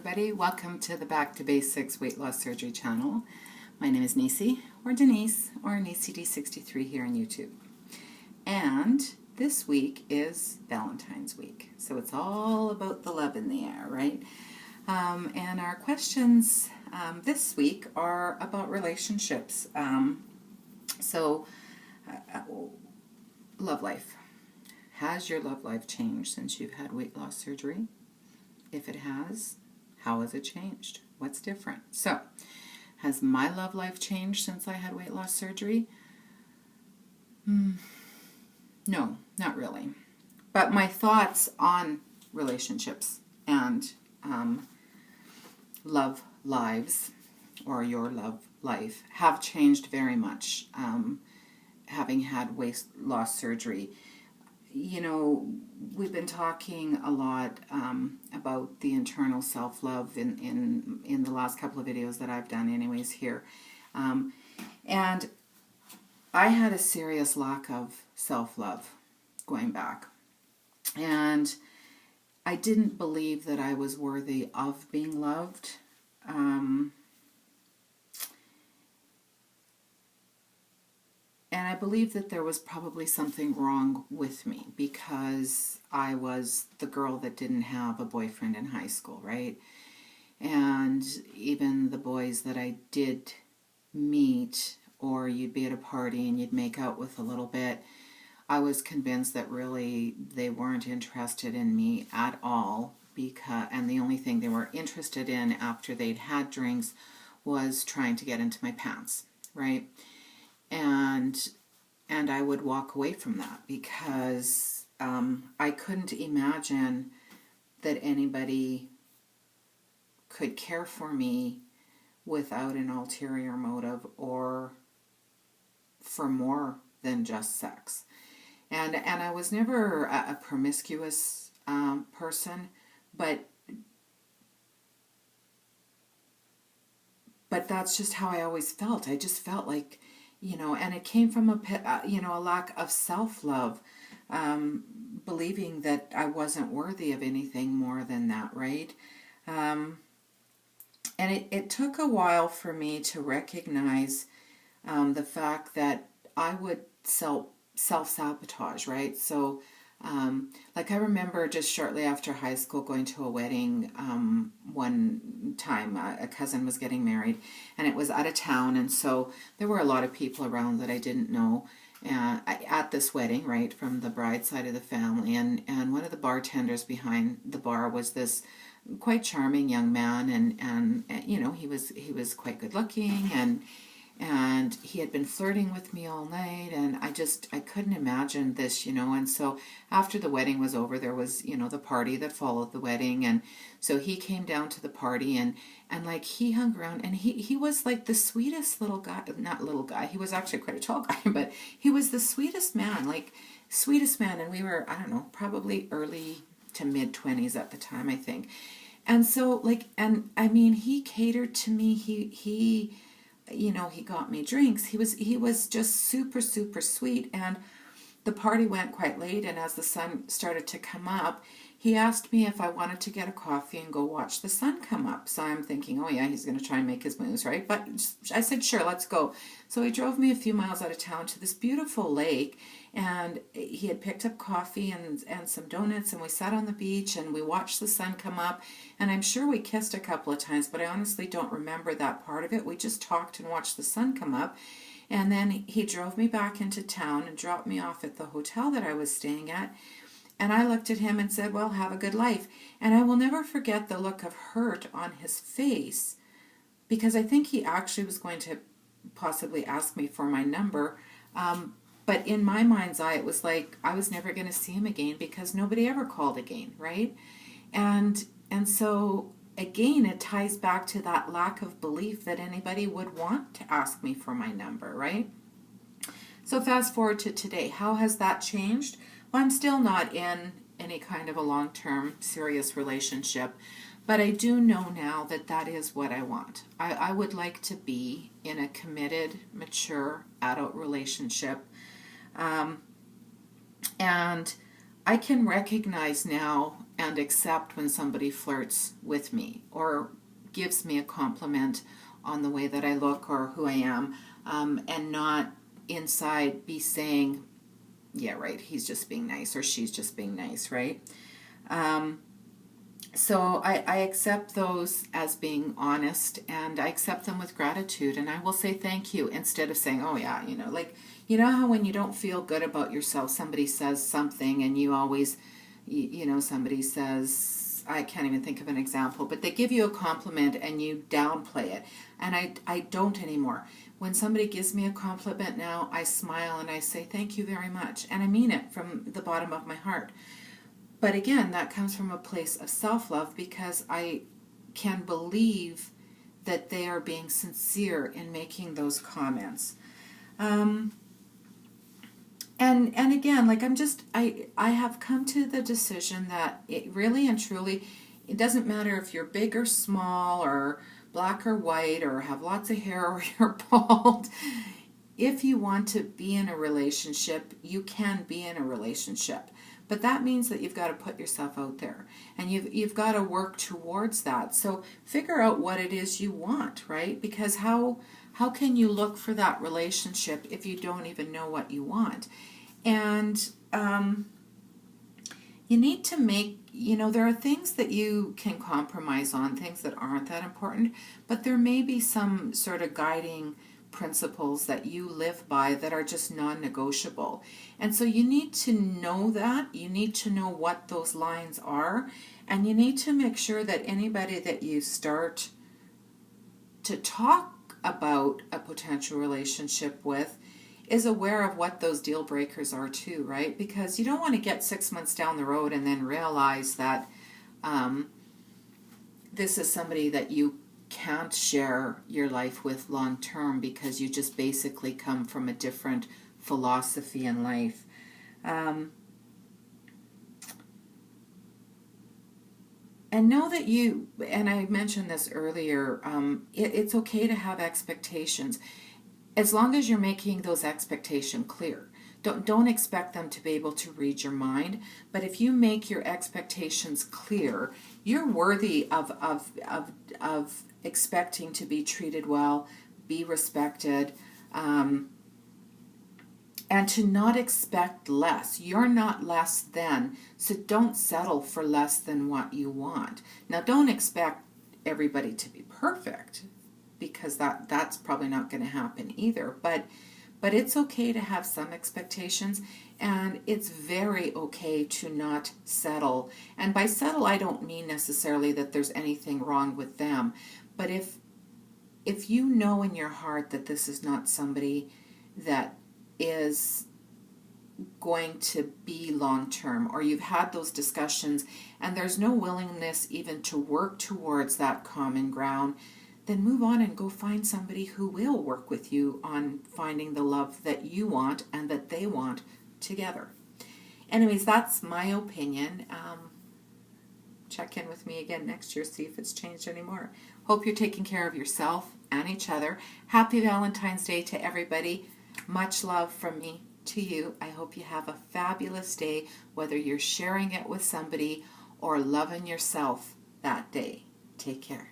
everybody. Welcome to the Back to Basics Weight Loss Surgery channel. My name is Neecy, or Denise, or NeecyD63 here on YouTube. And this week is Valentine's week. So it's all about the love in the air, right? And our questions this week are about relationships. Love life. Has your love life changed since you've had weight loss surgery? If it has, how has it changed? What's different? So, has my love life changed since I had weight loss surgery? No, not really. But my thoughts on relationships and love lives, or your love life, have changed very much having had weight loss surgery. You know, we've been talking a lot about the internal self-love in the last couple of videos that I've done anyways here. And I had a serious lack of self-love going back. And I didn't believe that I was worthy of being loved. And I believe that there was probably something wrong with me because I was the girl that didn't have a boyfriend in high school, right? And even the boys that I did meet, or you'd be at a party and you'd make out with a little bit, I was convinced that really they weren't interested in me at all, and the only thing they were interested in after they'd had drinks was trying to get into my pants, right? And I would walk away from that because I couldn't imagine that anybody could care for me without an ulterior motive or for more than just sex. And I was never a promiscuous person, but that's just how I always felt. I just felt like, you know, and it came from a lack of self-love, believing that I wasn't worthy of anything more than that, right? And it took a while for me to recognize the fact that I would self-sabotage, right? So, like I remember just shortly after high school going to a wedding one time. A cousin was getting married and it was out of town, and so there were a lot of people around that I didn't know at this wedding, right, from the bride side of the family, and one of the bartenders behind the bar was this quite charming young man, and you know, he was quite good looking, and he had been flirting with me all night, and I couldn't imagine this, you know. And so after the wedding was over, there was, you know, the party that followed the wedding, and so he came down to the party, and like he hung around, and he was like the sweetest little guy, not little guy, he was actually quite a tall guy, but he was the sweetest man, and we were, I don't know, probably early to mid-20s at the time, I think. And so, like, and I mean, he catered to me, he you know, he got me drinks. He was just super, super sweet. And the party went quite late, and as the sun started to come up, he asked me if I wanted to get a coffee and go watch the sun come up. So I'm thinking, oh yeah, he's going to try and make his moves, right? But I said, sure, let's go. So he drove me a few miles out of town to this beautiful lake, and he had picked up coffee and some donuts, and we sat on the beach and we watched the sun come up, and I'm sure we kissed a couple of times, but I honestly don't remember that part of it. We just talked and watched the sun come up. And then he drove me back into town and dropped me off at the hotel that I was staying at. And I looked at him and said, well, have a good life. And I will never forget the look of hurt on his face, because I think he actually was going to possibly ask me for my number. But in my mind's eye, it was like I was never going to see him again because nobody ever called again, right? And so again, it ties back to that lack of belief that anybody would want to ask me for my number, right? So fast forward to today. How has that changed? Well, I'm still not in any kind of a long-term serious relationship, but I do know now that that is what I want. I would like to be in a committed, mature, adult relationship. And I can recognize now and accept when somebody flirts with me or gives me a compliment on the way that I look or who I am, and not inside be saying, yeah, right, he's just being nice or she's just being nice, right? So I accept those as being honest, and I accept them with gratitude, and I will say thank you instead of saying, oh yeah, like, how when you don't feel good about yourself, somebody says something and you always, somebody says, I can't even think of an example, but they give you a compliment and you downplay it. And I don't anymore. When somebody gives me a compliment now, I smile and I say thank you very much. And I mean it from the bottom of my heart. But again, that comes from a place of self-love because I can believe that they are being sincere in making those comments. And again, like I have come to the decision that it really and truly, it doesn't matter if you're big or small or black or white or have lots of hair or you're bald. If you want to be in a relationship, you can be in a relationship. But that means that you've got to put yourself out there and you've got to work towards that. So figure out what it is you want, right? Because how can you look for that relationship if you don't even know what you want? And you need to make, there are things that you can compromise on, things that aren't that important, but there may be some sort of guiding principles that you live by that are just non-negotiable. And so you need to know that. You need to know what those lines are. And you need to make sure that anybody that you start to talk about a potential relationship with is aware of what those deal breakers are too, right? Because you don't want to get 6 months down the road and then realize that this is somebody that you can't share your life with long term because you just basically come from a different philosophy in life. And know that and I mentioned this earlier, it's okay to have expectations as long as you're making those expectations clear. Don't expect them to be able to read your mind, but if you make your expectations clear, you're worthy of expecting to be treated well, be respected, and to not expect less. You're not less than, so don't settle for less than what you want. Now, don't expect everybody to be perfect, because that's probably not going to happen either. But it's okay to have some expectations, and it's very okay to not settle. And by settle, I don't mean necessarily that there's anything wrong with them. But if you know in your heart that this is not somebody that is going to be long-term, or you've had those discussions and there's no willingness even to work towards that common ground, then move on and go find somebody who will work with you on finding the love that you want and that they want together. Anyways, that's my opinion. Check in with me again next year, see if it's changed anymore. Hope you're taking care of yourself and each other. Happy Valentine's Day to everybody. Much love from me to you. I hope you have a fabulous day, whether you're sharing it with somebody or loving yourself that day. Take care.